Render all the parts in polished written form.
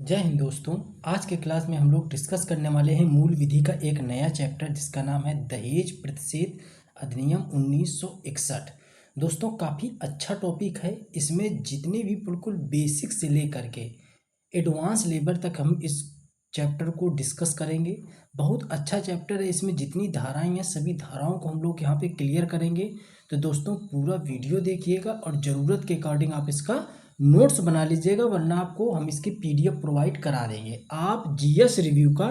जय हिंद दोस्तों। आज के क्लास में हम लोग डिस्कस करने वाले हैं मूल विधि का एक नया चैप्टर जिसका नाम है दहेज प्रतिषेध अधिनियम 1961। दोस्तों काफ़ी अच्छा टॉपिक है। इसमें जितने भी बिल्कुल बेसिक से लेकर के एडवांस लेवल तक हम इस चैप्टर को डिस्कस करेंगे। बहुत अच्छा चैप्टर है। इसमें जितनी धाराएं हैं सभी धाराओं को हम लोग यहाँ पे क्लियर करेंगे। तो दोस्तों पूरा वीडियो देखिएगा और ज़रूरत के अकॉर्डिंग आप इसका नोट्स बना लीजिएगा, वरना आपको हम इसकी पीडीएफ प्रोवाइड करा देंगे। आप जीएस रिव्यू का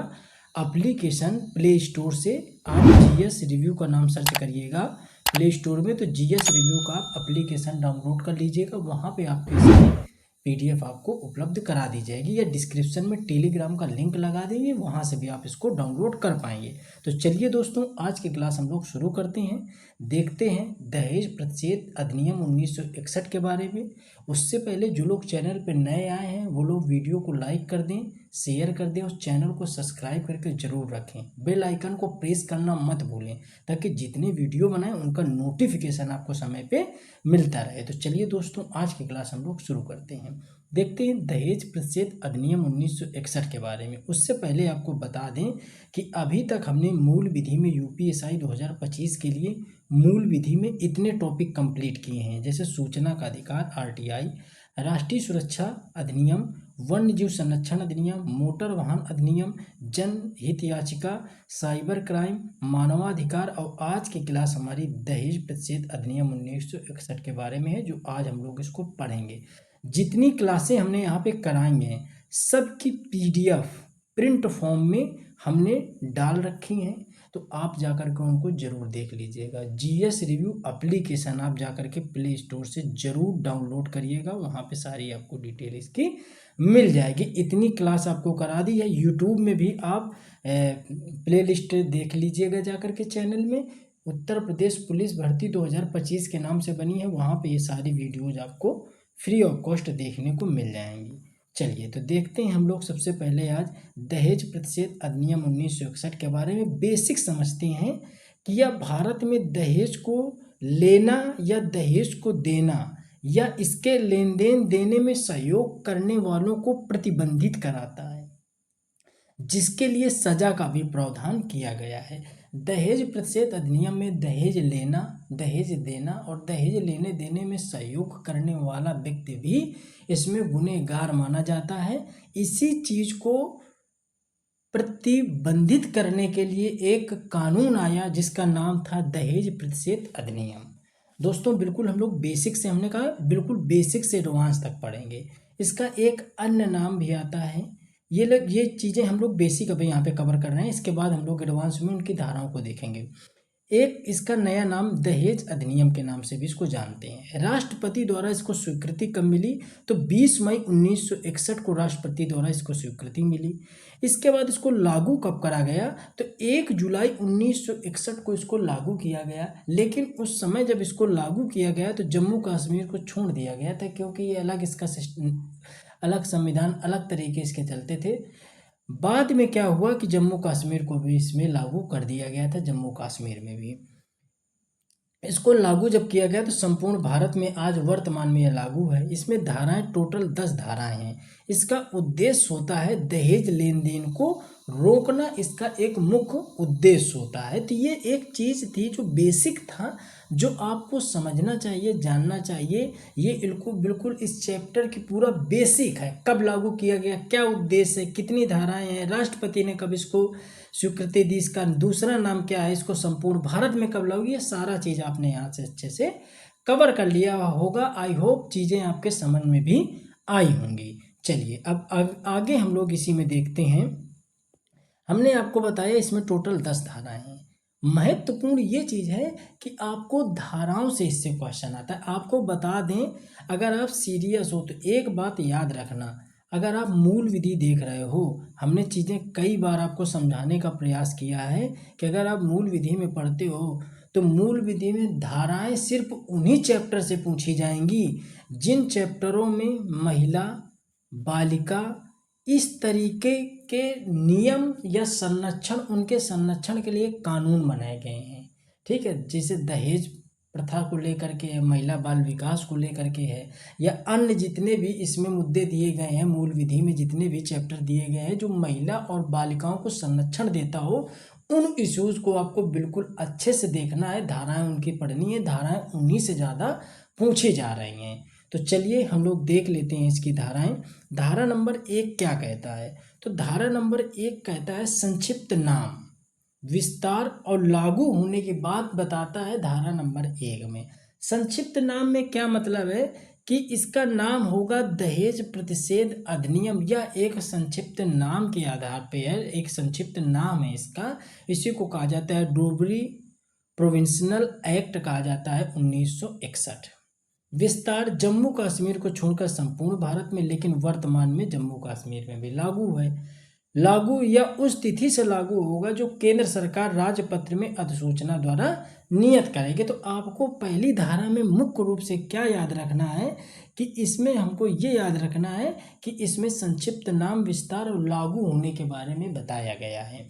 एप्लीकेशन प्ले स्टोर से आप जीएस रिव्यू का नाम सर्च करिएगा प्ले स्टोर में, तो जीएस रिव्यू का आप एप्लीकेशन डाउनलोड कर लीजिएगा। वहाँ पे आपको इसकी पीडीएफ आपको उपलब्ध करा दी जाएगी, या डिस्क्रिप्शन में टेलीग्राम का लिंक लगा देंगे, वहाँ से भी आप इसको डाउनलोड कर पाएंगे। तो चलिए दोस्तों आज की क्लास हम लोग शुरू करते हैं। देखते हैं दहेज प्रतिषेध अधिनियम 1961 के बारे में। उससे पहले जो लोग चैनल पर नए आए हैं वो लोग वीडियो को लाइक कर दें, शेयर कर दें और चैनल को सब्सक्राइब करके ज़रूर रखें। बेल आइकन को प्रेस करना मत भूलें ताकि जितने वीडियो बनाएं उनका नोटिफिकेशन आपको समय पे मिलता रहे। तो चलिए दोस्तों आज की क्लास हम लोग शुरू करते हैं। देखते हैं दहेज प्रतिषेध अधिनियम 1961 के बारे में। उससे पहले आपको बता दें कि अभी तक हमने मूल विधि में यूपीएसआई 2025 के लिए मूल विधि में इतने टॉपिक कंप्लीट किए हैं, जैसे सूचना का अधिकार आरटीआई, राष्ट्रीय सुरक्षा अधिनियम, वन्य जीव संरक्षण अधिनियम, मोटर वाहन अधिनियम, जनहित याचिका, साइबर क्राइम, मानवाधिकार, और आज की क्लास हमारी दहेज प्रतिषेध अधिनियम 1961 के बारे में है, जो आज हम लोग इसको पढ़ेंगे। जितनी क्लासें हमने यहाँ पे कराई हैं सबकी पीडीएफ प्रिंट फॉर्म में हमने डाल रखी हैं, तो आप जाकर के उनको जरूर देख लीजिएगा। जीएस रिव्यू एप्लीकेशन आप जाकर के प्ले स्टोर से जरूर डाउनलोड करिएगा, वहाँ पे सारी आपको डिटेल इसकी मिल जाएगी। इतनी क्लास आपको करा दी है। यूट्यूब में भी आप प्ले लिस्ट देख लीजिएगा जाकर के चैनल में। उत्तर प्रदेश पुलिस भर्ती 2025 के नाम से बनी है, वहाँ पे ये सारी वीडियोज आपको फ्री ऑफ कॉस्ट देखने को मिल जाएंगी। चलिए तो देखते हैं हम लोग सबसे पहले आज दहेज प्रतिषेध अधिनियम 1961 के बारे में बेसिक समझते हैं कि यह भारत में दहेज को लेना या दहेज को देना या इसके लेन देन देने में सहयोग करने वालों को प्रतिबंधित कराता है, जिसके लिए सजा का भी प्रावधान किया गया है। दहेज प्रतिषेध अधिनियम में दहेज लेना, दहेज देना और दहेज लेने देने में सहयोग करने वाला व्यक्ति भी इसमें गुनहगार माना जाता है। इसी चीज को प्रतिबंधित करने के लिए एक कानून आया जिसका नाम था दहेज प्रतिषेध अधिनियम। दोस्तों बिल्कुल हम लोग बेसिक से, हमने कहा बिल्कुल बेसिक से एडवांस तक पढ़ेंगे। इसका एक अन्य नाम भी आता है। ये चीज़ें हम लोग बेसिक अभी यहाँ पे कवर कर रहे हैं, इसके बाद हम लोग एडवांस में उनकी धाराओं को देखेंगे। एक इसका नया नाम दहेज अधिनियम के नाम से भी इसको जानते हैं। राष्ट्रपति द्वारा इसको स्वीकृति कब मिली? तो 20 मई 1961 को राष्ट्रपति द्वारा इसको स्वीकृति मिली। इसके बाद इसको लागू कब करा गया? तो 1 जुलाई 1961 को इसको लागू किया गया। लेकिन उस समय जब इसको लागू किया गया तो जम्मू कश्मीर को छोड़ दिया गया था, क्योंकि ये अलग इसका अलग संविधान अलग तरीके इसके चलते थे। बाद में क्या हुआ कि जम्मू कश्मीर को भी इसमें लागू कर दिया गया था। जम्मू कश्मीर में भी इसको लागू जब किया गया तो संपूर्ण भारत में आज वर्तमान में यह लागू है। इसमें धाराएं टोटल 10 धाराएं हैं। इसका उद्देश्य होता है दहेज लेन देन को रोकना, इसका एक मुख्य उद्देश्य होता है। तो ये एक चीज़ थी जो बेसिक था, जो आपको समझना चाहिए, जानना चाहिए। ये बिल्कुल इस चैप्टर की पूरा बेसिक है। कब लागू किया गया, क्या उद्देश्य है, कितनी धाराएं हैं, राष्ट्रपति ने कब इसको स्वीकृति दी, इसका दूसरा नाम क्या है, इसको संपूर्ण भारत में कब लागू, ये सारा चीज़ आपने यहाँ से अच्छे से कवर कर लिया होगा। आई होप चीज़ें आपके समझ में भी आई होंगी। चलिए अब आगे हम लोग इसी में देखते हैं। हमने आपको बताया इसमें टोटल 10 धाराएं हैं। महत्वपूर्ण ये चीज़ है कि आपको धाराओं से इससे क्वेश्चन आता है। आपको बता दें, अगर आप सीरियस हो तो एक बात याद रखना, अगर आप मूल विधि देख रहे हो, हमने चीज़ें कई बार आपको समझाने का प्रयास किया है कि अगर आप मूल विधि में पढ़ते हो तो मूल विधि में धाराएं सिर्फ उन्हीं चैप्टर से पूछी जाएंगी जिन चैप्टरों में महिला, बालिका, इस तरीके के नियम या संरक्षण, उनके संरक्षण के लिए कानून बनाए गए हैं। ठीक है, जैसे दहेज प्रथा को लेकर के है, महिला बाल विकास को लेकर के है, या अन्य जितने भी इसमें मुद्दे दिए गए हैं, मूल विधि में जितने भी चैप्टर दिए गए हैं जो महिला और बालिकाओं को संरक्षण देता हो, उन इश्यूज को आपको बिल्कुल अच्छे से देखना है। धाराएं उनकी पढ़नी है, धाराएं 19 से ज़्यादा पूछी जा रही हैं। तो चलिए हम लोग देख लेते हैं इसकी धाराएं। धारा नंबर 1 क्या कहता है? तो धारा नंबर 1 कहता है संक्षिप्त नाम विस्तार और लागू होने की बात बताता है। धारा नंबर 1 में संक्षिप्त नाम में क्या मतलब है कि इसका नाम होगा दहेज प्रतिषेध अधिनियम, या एक संक्षिप्त नाम के आधार पे है, एक संक्षिप्त नाम है इसका। इसी को कहा जाता है डोबरी प्रोविंशनल एक्ट कहा जाता है 1961। विस्तार जम्मू कश्मीर को छोड़कर संपूर्ण भारत में, लेकिन वर्तमान में जम्मू कश्मीर में भी लागू है। लागू या उस तिथि से लागू होगा जो केंद्र सरकार राजपत्र में अधिसूचना द्वारा नियत करेगी। तो आपको पहली धारा में मुख्य रूप से क्या याद रखना है कि इसमें हमको ये याद रखना है कि इसमें संक्षिप्त नाम विस्तार और लागू होने के बारे में बताया गया है।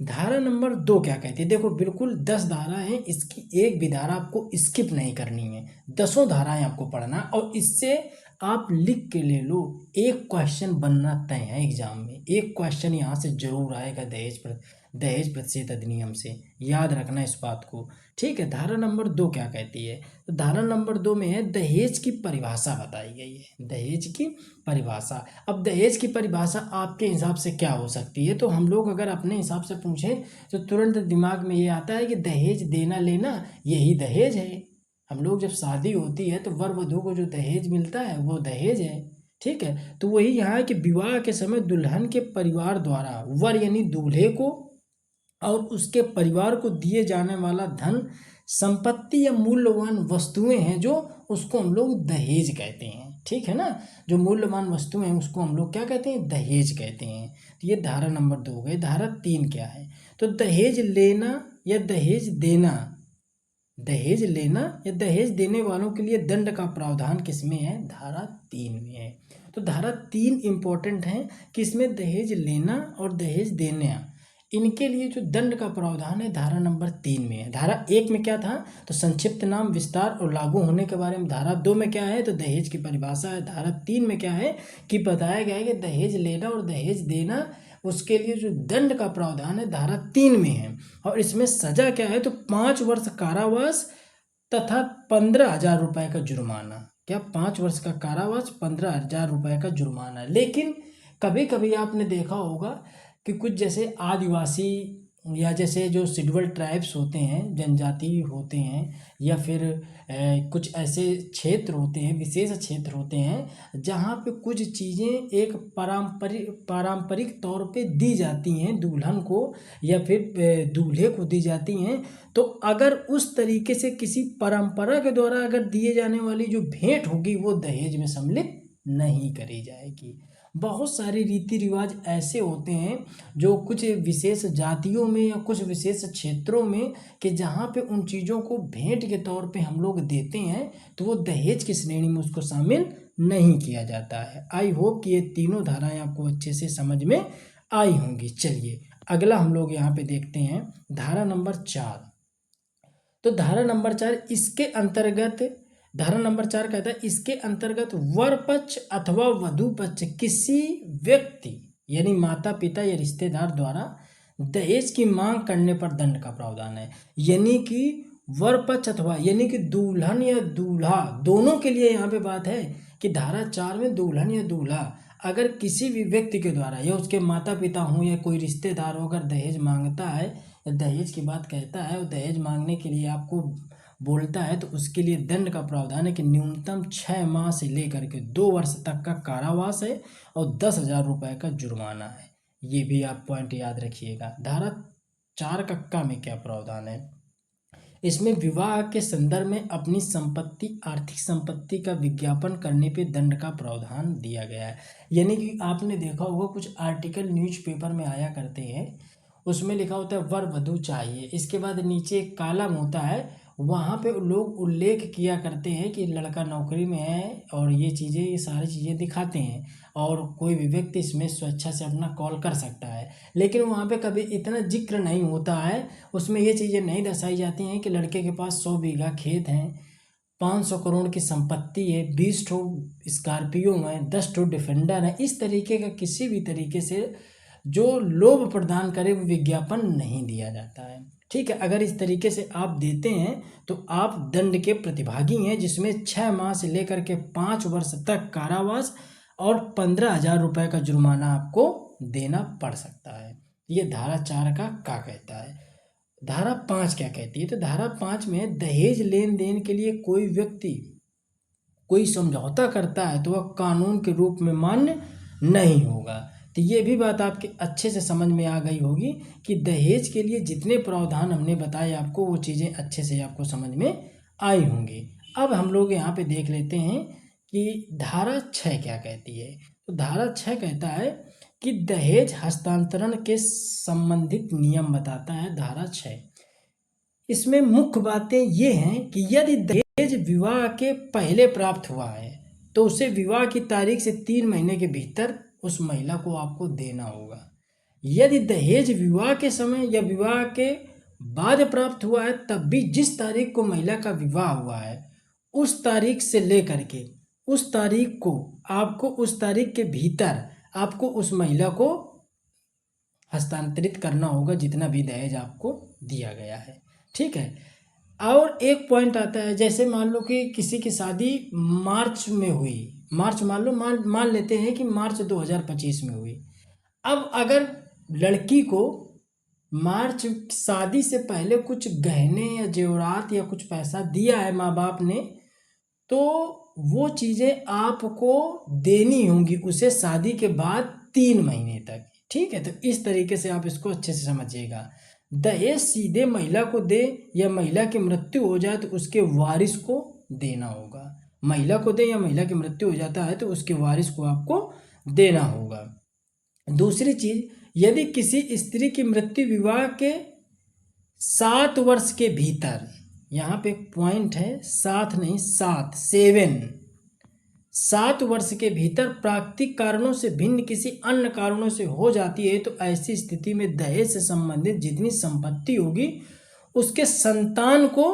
धारा नंबर 2 क्या कहती है? देखो बिल्कुल 10 धारा है, इसकी एक भी धारा आपको स्किप नहीं करनी है, 10 धाराएं आपको पढ़ना, और इससे आप लिख के ले लो, एक क्वेश्चन बनना तय है एग्जाम में, एक क्वेश्चन यहाँ से जरूर आएगा दहेज प्रतिषेध अधिनियम से, याद रखना इस बात को, ठीक है। धारा नंबर 2 क्या कहती है? तो धारा नंबर 2 में है दहेज की परिभाषा बताई गई है, दहेज की परिभाषा। अब दहेज की परिभाषा आपके हिसाब से क्या हो सकती है? तो हम लोग अगर अपने हिसाब से पूछें तो तुरंत दिमाग में ये आता है कि दहेज देना लेना यही दहेज है। हम लोग जब शादी होती है तो वर वधू को जो दहेज मिलता है वो दहेज है, ठीक है। तो वही यहाँ है कि विवाह के समय दुल्हन के परिवार द्वारा वर यानी दूल्हे को और उसके परिवार को दिए जाने वाला धन, संपत्ति या मूल्यवान वस्तुएं हैं जो उसको हम लोग दहेज कहते हैं, ठीक है ना। जो मूल्यवान वस्तुएं हैं उसको हम लोग क्या कहते हैं? दहेज कहते हैं। तो ये धारा नंबर 2 हो गई। धारा 3 क्या है? तो दहेज लेना या दहेज देना, दहेज लेना या दहेज देने वालों के लिए दंड का प्रावधान किसमें है? धारा 3 में है। तो धारा 3 इंपॉर्टेंट है कि इसमें दहेज लेना और दहेज देना, इनके लिए जो दंड का प्रावधान है धारा नंबर 3 में है। धारा 1 में क्या था? तो संक्षिप्त नाम विस्तार और लागू होने के बारे में। धारा 2 में क्या है? तो दहेज की परिभाषा है। धारा 3 में क्या है कि बताया गया है कि दहेज लेना और दहेज देना, उसके लिए जो दंड का प्रावधान है धारा 3 में है। और इसमें सजा क्या है? तो 5 वर्ष कारावास तथा 15,000 रुपये का जुर्माना। क्या? 5 वर्ष का कारावास, 15,000 रुपये का जुर्माना। लेकिन कभी कभी आपने देखा होगा कि कुछ जैसे आदिवासी या जैसे जो शेड्यूल ट्राइब्स होते हैं, जनजाति होते हैं, या फिर कुछ ऐसे क्षेत्र होते हैं, विशेष क्षेत्र होते हैं जहाँ पे कुछ चीज़ें एक पारंपरिक तौर पे दी जाती हैं दुल्हन को या फिर दूल्हे को दी जाती हैं। तो अगर उस तरीके से किसी परंपरा के द्वारा अगर दिए जाने वाली जो भेंट होगी वो दहेज में सम्मिलित नहीं करी जाएगी। बहुत सारे रीति रिवाज ऐसे होते हैं जो कुछ विशेष जातियों में या कुछ विशेष क्षेत्रों में कि जहाँ पे उन चीज़ों को भेंट के तौर पे हम लोग देते हैं तो वो दहेज की श्रेणी में उसको शामिल नहीं किया जाता है। आई होप कि ये तीनों धाराएं आपको अच्छे से समझ में आई होंगी। चलिए अगला हम लोग यहाँ पे देखते हैं धारा नंबर 4। तो धारा नंबर 4 इसके अंतर्गत, धारा नंबर 4 कहता है इसके अंतर्गत वर पक्ष अथवा वधू पक्ष किसी व्यक्ति यानी माता पिता या रिश्तेदार द्वारा दहेज की मांग करने पर दंड का प्रावधान है। यानी कि वर पक्ष अथवा यानी कि दुल्हन या दूल्हा दोनों के लिए यहाँ पे बात है कि धारा 4 में दुल्हन या दूल्हा अगर किसी भी व्यक्ति के द्वारा या उसके माता पिता हों या कोई रिश्तेदार हो अगर दहेज मांगता है या दहेज की बात कहता है और दहेज मांगने के लिए आपको बोलता है तो उसके लिए दंड का प्रावधान है कि न्यूनतम 6 माह से लेकर के 2 वर्ष तक का कारावास है और 10,000 रुपये का जुर्माना है। ये भी आप पॉइंट याद रखिएगा। धारा 4 कक्का में क्या प्रावधान है? इसमें विवाह के संदर्भ में अपनी संपत्ति, आर्थिक संपत्ति का विज्ञापन करने पे दंड का प्रावधान दिया गया है। यानी कि आपने देखा होगा कुछ आर्टिकल न्यूज़पेपर में आया करते हैं, उसमें लिखा होता है वर वधू चाहिए, इसके बाद नीचे एक कॉलम होता है वहाँ पे लोग उल्लेख किया करते हैं कि लड़का नौकरी में है और ये चीज़ें, ये सारी चीज़ें दिखाते हैं और कोई भी व्यक्ति इसमें स्वेच्छा से अपना कॉल कर सकता है। लेकिन वहाँ पे कभी इतना जिक्र नहीं होता है, उसमें ये चीज़ें नहीं दर्शाई जाती हैं कि लड़के के पास 100 बीघा खेत हैं, 500 करोड़ की संपत्ति है, 20 ठो स्कॉर्पियो हैं, 10 ठो डिफेंडर है। इस तरीके का किसी भी तरीके से जो लोभ प्रदान करे वो विज्ञापन नहीं दिया जाता है। ठीक है, अगर इस तरीके से आप देते हैं तो आप दंड के प्रतिभागी हैं, जिसमें 6 माह से लेकर के 5 वर्ष तक कारावास और 15,000 रुपये का जुर्माना आपको देना पड़ सकता है। ये धारा 4 का क्या कहता है। धारा 5 क्या कहती है, तो धारा 5 में दहेज लेन देन के लिए कोई व्यक्ति कोई समझौता करता है तो वह कानून के रूप में मान्य नहीं होगा। तो ये भी बात आपके अच्छे से समझ में आ गई होगी कि दहेज के लिए जितने प्रावधान हमने बताए आपको, वो चीज़ें अच्छे से आपको समझ में आई होंगी। अब हम लोग यहाँ पे देख लेते हैं कि धारा 6 क्या कहती है। तो धारा 6 कहता है कि दहेज हस्तांतरण के संबंधित नियम बताता है धारा 6। इसमें मुख्य बातें ये हैं कि यदि दहेज विवाह के पहले प्राप्त हुआ है तो उसे विवाह की तारीख से 3 महीने के भीतर उस महिला को आपको देना होगा। यदि दहेज विवाह के समय या विवाह के बाद प्राप्त हुआ है, तब भी जिस तारीख को महिला का विवाह हुआ है उस तारीख से लेकर के उस तारीख को आपको, उस तारीख के भीतर आपको उस महिला को हस्तांतरित करना होगा जितना भी दहेज आपको दिया गया है। ठीक है, और एक पॉइंट आता है, जैसे मान लो कि किसी की शादी मार्च में हुई, मार्च मान लेते हैं कि मार्च 2025 में हुई। अब अगर लड़की को मार्च शादी से पहले कुछ गहने या जेवरात या कुछ पैसा दिया है माँ बाप ने, तो वो चीज़ें आपको देनी होंगी उसे शादी के बाद 3 महीने तक। ठीक है, तो इस तरीके से आप इसको अच्छे से समझिएगा। दहेज सीधे महिला को दे या महिला की मृत्यु हो जाए तो उसके वारिस को देना होगा। महिला को दे या महिला की मृत्यु हो जाता है तो उसके वारिस को आपको देना होगा। दूसरी चीज, यदि किसी स्त्री की मृत्यु विवाह के 7 वर्ष के भीतर, यहाँ पे एक पॉइंट है, 7 नहीं 7 वर्ष के भीतर प्राकृतिक कारणों से भिन्न किसी अन्य कारणों से हो जाती है तो ऐसी स्थिति में दहेज से संबंधित जितनी संपत्ति होगी उसके संतान को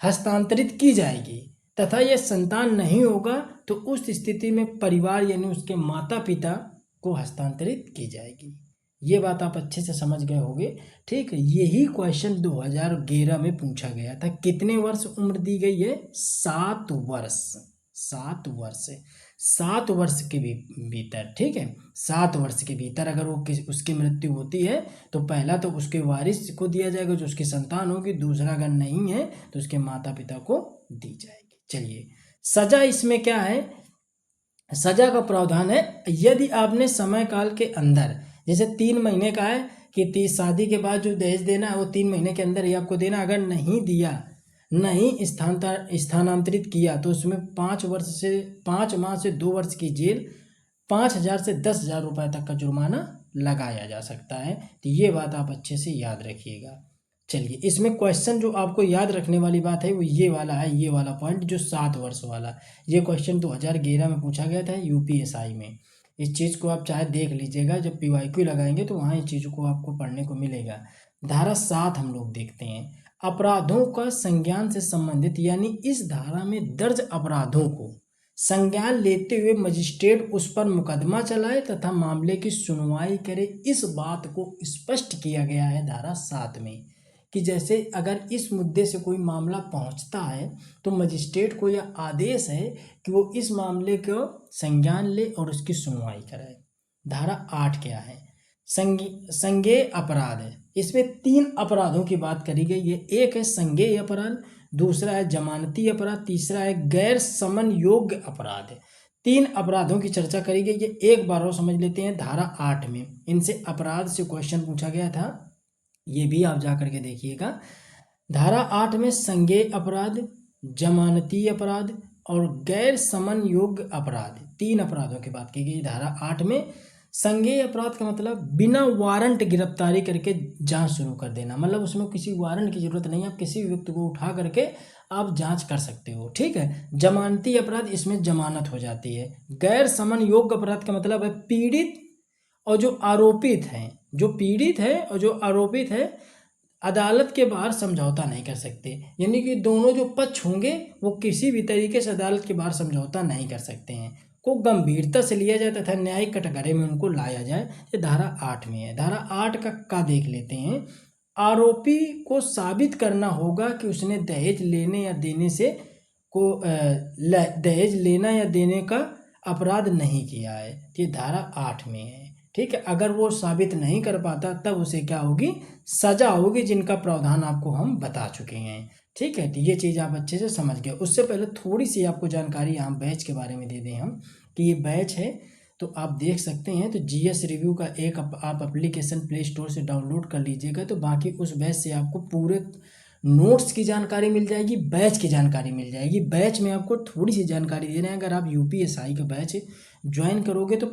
हस्तांतरित की जाएगी, तथा यह संतान नहीं होगा तो उस स्थिति में परिवार यानी उसके माता पिता को हस्तांतरित की जाएगी। ये बात आप अच्छे से समझ गए होंगे। ठीक है, यही क्वेश्चन 2011 में पूछा गया था। कितने वर्ष उम्र दी गई है? 7 वर्ष। 7 वर्ष के भीतर। ठीक है, 7 वर्ष के भीतर अगर वो उसकी मृत्यु होती है तो पहला तो उसके वारिस को दिया जाएगा जो उसकी संतान होगी, दूसरा अगर नहीं है तो उसके माता पिता को दी जाएगी। चलिए, सजा इसमें क्या है? सजा का प्रावधान है, यदि आपने समय काल के अंदर, जैसे 3 महीने का है कि शादी के बाद जो दहेज देना है वो 3 महीने के अंदर ही आपको देना, अगर नहीं दिया, नहीं स्थानांतरित किया तो उसमें 5 माह से 2 वर्ष की जेल, 5,000 से 10,000 रुपये तक का जुर्माना लगाया जा सकता है। तो ये बात आप अच्छे से याद रखिएगा। चलिए, इसमें क्वेश्चन जो आपको याद रखने वाली बात है वो ये वाला है, ये वाला पॉइंट जो 7 वर्ष वाला, ये क्वेश्चन 2011 में पूछा गया था यूपीएसआई में। इस चीज़ को आप चाहे देख लीजिएगा, जब पीवाईक्यू लगाएंगे तो वहाँ इस चीज़ों को आपको पढ़ने को मिलेगा। धारा 7 हम लोग देखते हैं, अपराधों का संज्ञान से संबंधित, यानी इस धारा में दर्ज अपराधों को संज्ञान लेते हुए मजिस्ट्रेट उस पर मुकदमा चलाए तथा मामले की सुनवाई करे। इस बात को स्पष्ट किया गया है धारा 7 में कि जैसे अगर इस मुद्दे से कोई मामला पहुंचता है तो मजिस्ट्रेट को यह आदेश है कि वो इस मामले को संज्ञान ले और उसकी सुनवाई कराए। धारा 8 क्या है? संज्ञेय अपराध है। इसमें 3 अपराधों की बात करी गई है। एक है संज्ञेय अपराध, दूसरा है जमानती अपराध, तीसरा है गैर समन योग्य अपराध है। 3 अपराधों की चर्चा करी गई है। एक बार और समझ लेते हैं। धारा 8 में इनसे अपराध से क्वेश्चन पूछा गया था, ये भी आप जा करके देखिएगा। धारा 8 में संज्ञेय अपराध, जमानती अपराध और गैर समन योग्य अपराध, 3 अपराधों की बात की गई धारा 8 में। संज्ञेय अपराध का मतलब बिना वारंट गिरफ्तारी करके जांच शुरू कर देना, मतलब उसमें किसी वारंट की जरूरत नहीं है, आप किसी भी व्यक्ति को उठा करके आप जांच कर सकते हो, ठीक है। जमानती अपराध, इसमें जमानत हो जाती है। गैर समन योग्य अपराध का मतलब है पीड़ित और जो आरोपित हैं, जो पीड़ित है और जो आरोपित है अदालत के बाहर समझौता नहीं कर सकते, यानी कि दोनों जो पक्ष होंगे वो किसी भी तरीके से अदालत के बाहर समझौता नहीं कर सकते हैं, को गंभीरता से लिया जाए तथा न्यायिक कटघरे में उनको लाया जाए। ये धारा 8 में है। धारा 8 का देख लेते हैं। आरोपी को साबित करना होगा कि उसने दहेज लेने या देने से दहेज लेना या देने का अपराध नहीं किया है, ये धारा 8 में है, ठीक है। अगर वो साबित नहीं कर पाता तब उसे क्या होगी, सजा होगी, जिनका प्रावधान आपको हम बता चुके हैं, ठीक है। तो ये चीज़ आप अच्छे से समझ गए। उससे पहले थोड़ी सी आपको जानकारी यहाँ बैच के बारे में दे दें हम, कि ये बैच है तो आप देख सकते हैं। तो जीएस रिव्यू का एक आप एप्लीकेशन प्ले स्टोर से डाउनलोड कर लीजिएगा, तो बाकी उस बैच से आपको पूरे नोट्स की जानकारी मिल जाएगी, बैच की जानकारी मिल जाएगी। बैच में आपको थोड़ी सी जानकारी दे रहे हैं, अगर आप यूपीएसआई का बैच ज्वाइन करोगे तो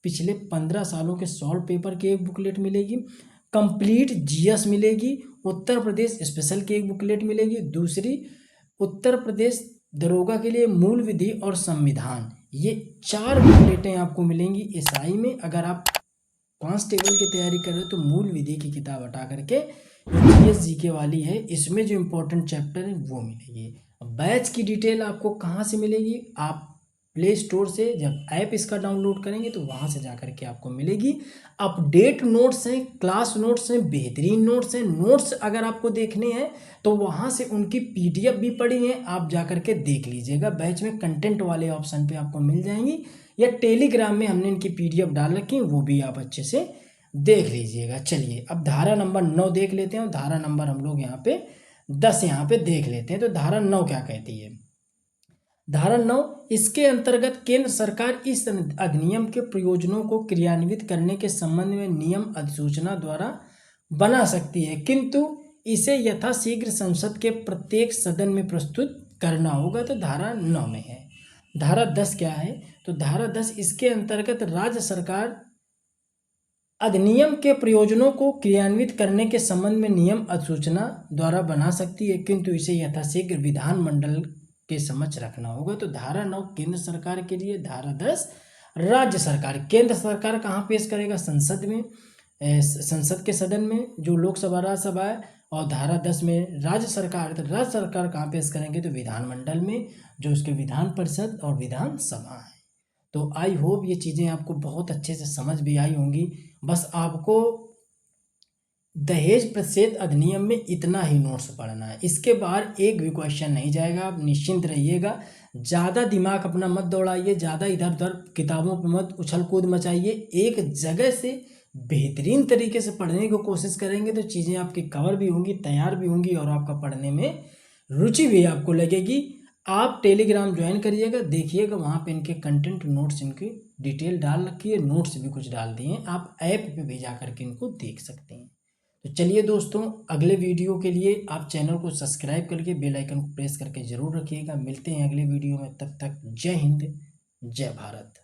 पिछले 15 सालों के सॉल्व पेपर की एक बुकलेट मिलेगी, कंप्लीट जीएस मिलेगी, उत्तर प्रदेश स्पेशल की एक बुकलेट मिलेगी, दूसरी उत्तर प्रदेश दरोगा के लिए मूल विधि और संविधान, ये 4 बुकलेटें आपको मिलेंगी एसआई में। अगर आप कांस्टेबल की तैयारी कर रहे हो तो मूल विधि की किताब हटा करके जीएस जीके वाली है, इसमें जो इम्पोर्टेंट चैप्टर है वो मिलेगी। बैच की डिटेल आपको कहाँ से मिलेगी, आप प्ले स्टोर से जब ऐप इसका डाउनलोड करेंगे तो वहाँ से जा करके आपको मिलेगी। अपडेट नोट्स हैं, क्लास नोट्स हैं, बेहतरीन नोट्स हैं। नोट्स अगर आपको देखने हैं तो वहाँ से उनकी पीडीएफ भी पड़ी है, आप जा करके देख लीजिएगा। बैच में कंटेंट वाले ऑप्शन पे आपको मिल जाएंगी, या टेलीग्राम में हमने इनकी पीडीएफ डाल रखी है, वो भी आप अच्छे से देख लीजिएगा। चलिए अब धारा नंबर 9 देख लेते हैं। धारा नंबर हम लोग यहाँ पे 10 यहाँ पे देख लेते हैं। तो धारा 9 क्या कहती है। धारा 9, इसके अंतर्गत केंद्र सरकार इस अधिनियम के प्रयोजनों को क्रियान्वित करने के संबंध में नियम अधिसूचना द्वारा बना सकती है, किंतु इसे यथाशीघ्र संसद के प्रत्येक सदन में प्रस्तुत करना होगा। तो धारा 9 में है। धारा 10 क्या है, तो धारा 10, इसके अंतर्गत राज्य सरकार अधिनियम के प्रयोजनों को क्रियान्वित करने के संबंध में नियम अधिसूचना द्वारा बना सकती है, किंतु इसे यथाशीघ्र विधानमंडल के समक्ष रखना होगा। तो धारा 9 केंद्र सरकार के लिए, धारा 10 राज्य सरकार। केंद्र सरकार कहाँ पेश करेगा, संसद में, संसद के सदन में जो लोकसभा राज्यसभा है, और धारा 10 में राज्य सरकार, तो राज्य सरकार कहाँ पेश करेंगे, तो विधानमंडल में, जो उसके विधान परिषद और विधानसभा है। तो आई होप ये चीज़ें आपको बहुत अच्छे से समझ भी आई होंगी। बस आपको दहेज प्रतिषेध अधिनियम में इतना ही नोट्स पढ़ना है, इसके बाहर एक भी क्वेश्चन नहीं जाएगा। आप निश्चिंत रहिएगा, ज़्यादा दिमाग अपना मत दौड़ाइए, ज़्यादा इधर उधर किताबों पर मत उछल कूद मचाइए। एक जगह से बेहतरीन तरीके से पढ़ने की कोशिश करेंगे तो चीज़ें आपकी कवर भी होंगी, तैयार भी होंगी, और आपका पढ़ने में रुचि भी आपको लगेगी। आप टेलीग्राम ज्वाइन करिएगा, देखिएगा वहाँ पे इनके कंटेंट नोट्स, इनकी डिटेल डाल रखी है, नोट्स भी कुछ डाल दिए हैं, आप ऐप पे भी जा करके इनको देख सकते हैं। तो चलिए दोस्तों, अगले वीडियो के लिए आप चैनल को सब्सक्राइब करके बेल आइकन को प्रेस करके ज़रूर रखिएगा। मिलते हैं अगले वीडियो में, तब तक जय हिंद, जय भारत।